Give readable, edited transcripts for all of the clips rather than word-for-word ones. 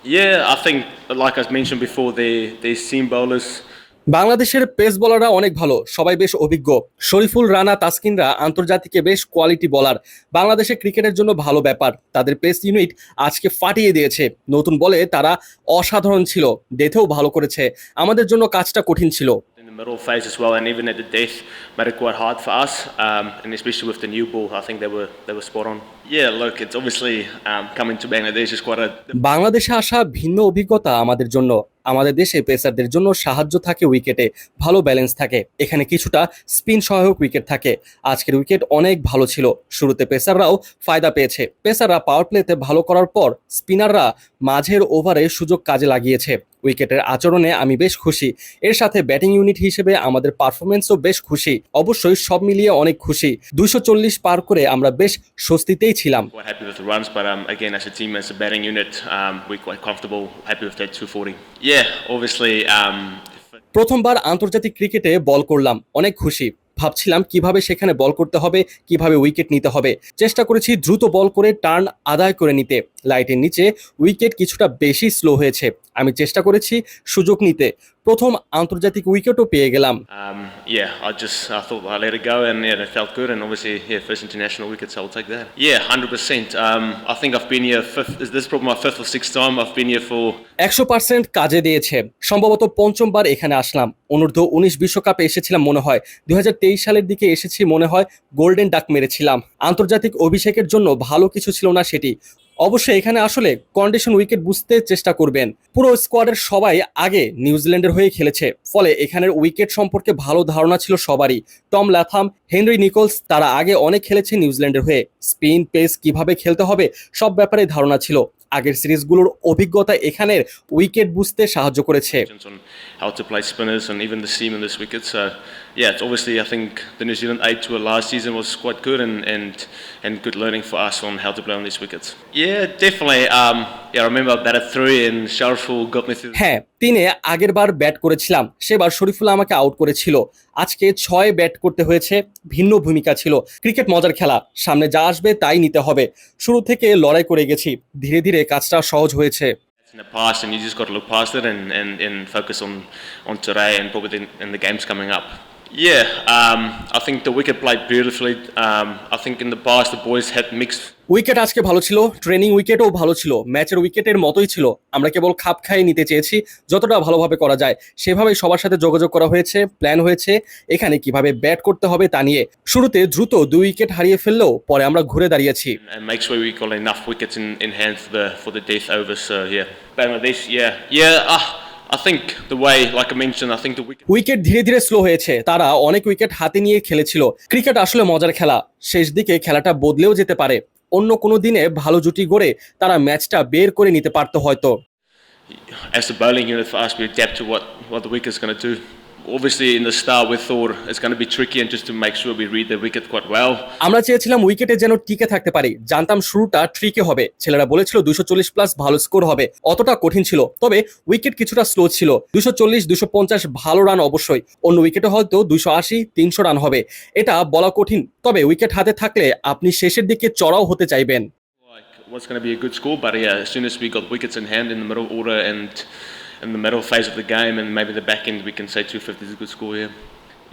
Yeah, I think, like I mentioned before, their seam bowlers. বাংলাদেশের pace বোলাররা অনেক ভালো, সবাই বেশ অভিজ্ঞ। শরীফুল, রানা, তাসকিনরা আন্তর্জাতিকে বেশ কোয়ালিটি বোলার। বাংলাদেশের ক্রিকেটের জন্য ভালো ব্যাপার, তাদের পেস ইউনিট আজকে ফাটিয়ে দিয়েছে। নতুন বলে তারা অসাধারণ ছিল, ডেথেও ভালো করেছে। আমাদের জন্য কাজটা কঠিন ছিল। In the middle phase as well, and even at the death, made it quite hard for us, and especially with the new ball, I think they were spot on. Yeah, look, it's obviously coming to Bangladesh is quite a. বাংলাদেশে আসা ভিন্ন অভিজ্ঞতা আমাদের জন্য। আমাদের দেশে পেসারদের জন্য সাহায্য থাকে উইকেটে, ভালো ব্যালেন্স থাকে, এখানে কিছুটা স্পিন সহায়ক উইকেট থাকে। আজকের উইকেট অনেক ভালো ছিল। শুরুতে পেসাররাও ফায়দা পেয়েছে। পেসাররা পাওয়ার প্লেতে ভালো করার পর স্পিনাররা মাঝের ওভারে সুযোগ কাজে লাগিয়েছে। উইকেটের আচরণে আমি বেশ খুশি। এর সাথে ব্যাটিং ইউনিট হিসেবে আমাদের পারফরমেন্সও বেশ খুশি। অবশ্যই সব মিলিয়ে অনেক খুশি। 240 পার করে আমরা বেশ স্বস্তিতেই ছিলাম। Quite happy with the runs, but again, as a team, as a batting unit, we're quite comfortable, happy with that 240. Yeah, obviously. প্রথমবার আন্তর্জাতিক ক্রিকেটে বল করলাম, অনেক খুশি। ভাবছিলাম কিভাবে সেখানে বল করতে হবে, কিভাবে উইকেট নিতে হবে। চেষ্টা করেছি দ্রুত বল করে টার্ন আদায় করে নিতে। লাইটের নিচে উইকেট কিছুটা বেশি স্লো হয়েছে, আমি চেষ্টা করেছি সুযোগ নিতে। প্রথম আন্তর্জাতিক উইকেটও পেয়ে গেলাম। Yeah, I thought I let it go, and yeah, it felt good, and obviously, yeah, first international wickets, I'll take that. Yeah, 100%. I think I've been here fifth. This is probably my fifth or sixth time I've been here for. 100% কাজে দিয়েছে। সম্ভবত পঞ্চমবার এখানে আসলাম। অনূর্ধ্ব-19 বিশ্বকাপে এসেছিলাম মনে হয়, 2023 সালের দিকে এসেছি মনে হয়, গোল্ডেন ডাক মেরেছিলাম। আন্তর্জাতিক অভিষেকের জন্য ভালো কিছু ছিল না সেটি। অবশ্যই এখানে আসলে কন্ডিশন উইকেট বুঝতে চেষ্টা করবেন। পুরো স্কোয়াডের সবাই আগে নিউজিল্যান্ডের হয়ে খেলেছে, ফলে এখানের উইকেট সম্পর্কে ভালো ধারণা ছিল সবারই। টম ল্যাথাম, হেনরি নিকোলস, তারা আগে অনেক খেলেছে নিউজিল্যান্ডের হয়ে। স্পিন পেস কিভাবে খেলতে হবে সব ব্যাপারে ধারণা ছিল। আগের সিরিজগুলোর অভিজ্ঞতা এখানের উইকেট বুঝতে সাহায্য করেছে। On how to play spinners and even the seam in this wicket. So yeah, it's obviously, I think the New Zealand A tour last season was quite good, and good learning for us on how to play on these wickets. Yeah, definitely. Yeah, I remember I batted three and Shariful got me through. হ্যাঁ, 3-এ আগের বার bat করেছিলাম, সেবার শরীফুল্লাহ আমাকে out করেছিল। আজকে 6 bat করতে হয়েছে, ভিন্ন ভূমিকা ছিল। ক্রিকেট মজার খেলা, সামনে যা আসবে তাই নিতে হবে। শুরু থেকে লড়াই করে গেছি, ধীরে ধীরে কাজটা সহজ হয়েছে। In the past, and you just got to look past it and focus on today and probably in the games coming up. Yeah, I think the wicket played beautifully. I think in the past the boys had mixed. Wicket আজকে ভালো ছিল, training উইকেটও ভালো ছিল, ম্যাচের উইকেটের মতোই ছিল। আমরা কেবল খাপ খাইয়ে নিতে চেয়েছি, যতটা ভালোভাবে করা যায় সেভাবেই সবার সাথে যোগাযোগ করা হয়েছে, প্ল্যান হয়েছে এখানে কিভাবে ব্যাট করতে হবে তা নিয়ে। শুরুতে দ্রুত 2 উইকেট হারিয়ে ফেললেও পরে আমরা ঘুরে দাঁড়িয়েছি। And make sure we got enough wickets in hand for the death overs. So yeah, Bangladesh. Yeah. I think the way, like I mentioned, I think the wicket. Wicket ধীরে ধীরে স্লো হয়েছে, তারা অনেক উইকেট হাতে নিয়ে খেলেছিল। Cricket আসলে মজার খেলা, শেষ দিকে খেলাটা বদলেও যেতে পারে। অন্য কোনো দিনে ভালো জুটি গড়ে তারা ম্যাচটা বের করে নিতে পারতো হয়তো। As the bowling unit for us, we adapt to what the wicket's going to do. Obviously, in the start, we thought it's going to be tricky, and just to make sure we read the wicket quite well. আমরা চেয়েছিলাম উইকেটে যেন টিকে থাকতে পারি, জানতাম শুরুটা ট্রিকে হবে। ছেলেরা বলেছিল 240 প্লাস ভালো স্কোর হবে, অতটা কঠিন ছিল। তবে উইকেট কিছুটা স্লো ছিল। 240 250 ভালো রান অবশ্যই, অন্য উইকেটে হয়তো 280 300 রান হবে, এটা বলা কঠিন। তবে উইকেট হাতে থাকলে আপনি শেষের দিকে চড়াও হতে চাইবেন। Like, what's going to be a good score, but yeah, as soon as we got wickets in hand in the middle order and in the middle phase of the game, and maybe the back end, we can say 250 is a good score here.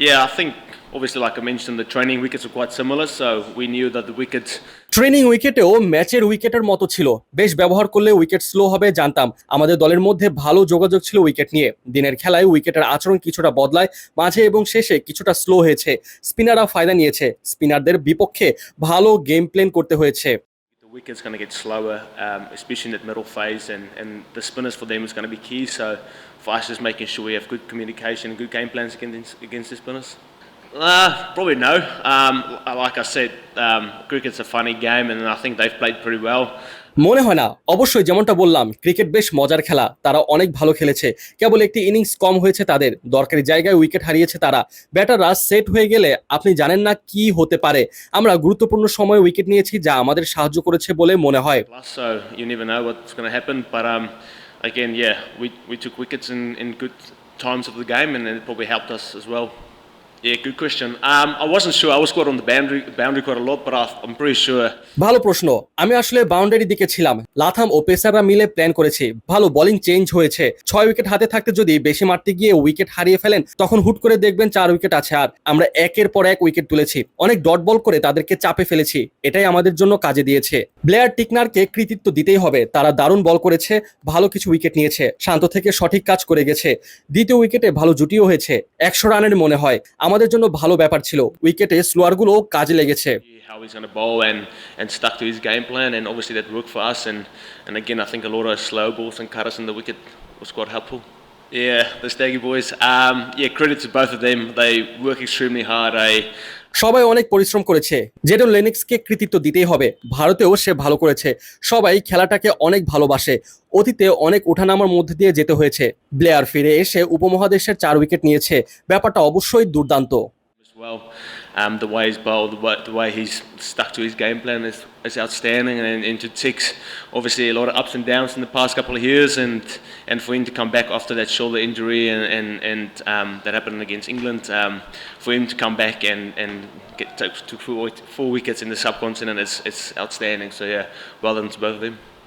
Yeah, I think obviously, like I mentioned, the training wickets are quite similar, so we knew that the wickets. Training উইকেটেও ম্যাচের উইকেটের মতো ছিল, বেশ ব্যবহার করলে wicket slow হবে জানতাম। আমাদের দলের মধ্যে ভালো যোগাযোগ ছিল উইকেট নিয়ে। দিনের খেলায় উইকেটের আচরণ কিছুটা বদলায়, মাঝে এবং শেষে কিছুটা স্লো হয়েছে। স্পিনাররা ফায়দা নিয়েছে, স্পিনারদের বিপক্ষে ভালো গেম প্ল্যান করতে হয়েছে। The wicket's going to get slower, especially in that middle phase, and the spinners for them is going to be key. So for us, just making sure we have good communication and good game plans against the spinners. Probably no. Like I said, cricket's a funny game, and I think they've played pretty well. মনে হয় না, অবশ্যই যেমনটা বললাম cricket বেশ মজার খেলা, তারা অনেক ভালো খেলেছে। কেবল একটি ইনিংস কম হয়েছে তাদের, দরকারি জায়গায় উইকেট হারিয়েছে তারা। ব্যাটাররা সেট হয়ে গেলে আপনি জানেন না কি হতে পারে। আমরা গুরুত্বপূর্ণ সময়ে উইকেট নিয়েছি, যা আমাদের সাহায্য করেছে বলে মনে হয়। Plus, so you never know what's going to happen, but again, yeah, we took wickets in good times of the game, and it probably helped us as well. Yeah, good question. I wasn't sure. I was caught on the boundary quite a lot, but I'm pretty sure. ভালো প্রশ্ন। আমি আসলে বাউন্ডারির দিকে ছিলাম। Latham ও পেসাররা মিলে plan করেছি। ভালো বোলিং চেঞ্জ হয়েছে। 6 উইকেট হাতে থাকতে যদি বেশি মারতে গিয়ে উইকেট হারিয়ে ফেলেন তখন হুট করে দেখবেন 4 উইকেট আছে আর আমরা একের পর এক উইকেট তুলেছি। অনেক ডট বল করে তাদেরকে চাপে ফেলেছি। এটাই আমাদের জন্য কাজে দিয়েছে। ব্লেয়ার টিকনারকে কৃতিত্ব দিতেই হবে। তারা দারুণ বল করেছে, ভালো কিছু উইকেট নিয়েছে, শান্ত থেকে সঠিক কাজ করে গেছে। দ্বিতীয় উইকেটে ভালো জুটিও হয়েছে। 100 রানের মনে হয়। আমাদের জন্য ভালো ব্যাপার ছিল। উইকেটে স্লোয়ারগুলো কাজে লেগেছে। How he's going to bowl and stuck to his game plan, and obviously that worked for us. And again, I think a lot of slow balls and cutters in the wicket was quite helpful. Yeah, the Staggy boys. Yeah, credit to both of them. They work extremely hard. সবাই অনেক পরিশ্রম করেছে। Jadon লেনিক্সকে কৃতিত্ব দিতেই হবে। ভারতেও সে ভালো করেছে। সবাই খেলাটাকে অনেক ভালোবাসে। অতীতে অনেক ওঠানামার মধ্যে দিয়ে যেতে হয়েছে। ব্লেয়ার ফিরে এসে উপমহাদেশের 4 উইকেট নিয়েছে। ব্যাপারটা অবশ্যই দুর্দান্ত। As well, the way he's bowled, the way he's stuck to his game plan is outstanding, and into six, obviously a lot of ups and downs in the past couple of years, and for him to come back after that shoulder injury and that happened against England, for him to come back and get to 4 wickets in the subcontinent, it's outstanding. So yeah, well done to both of them.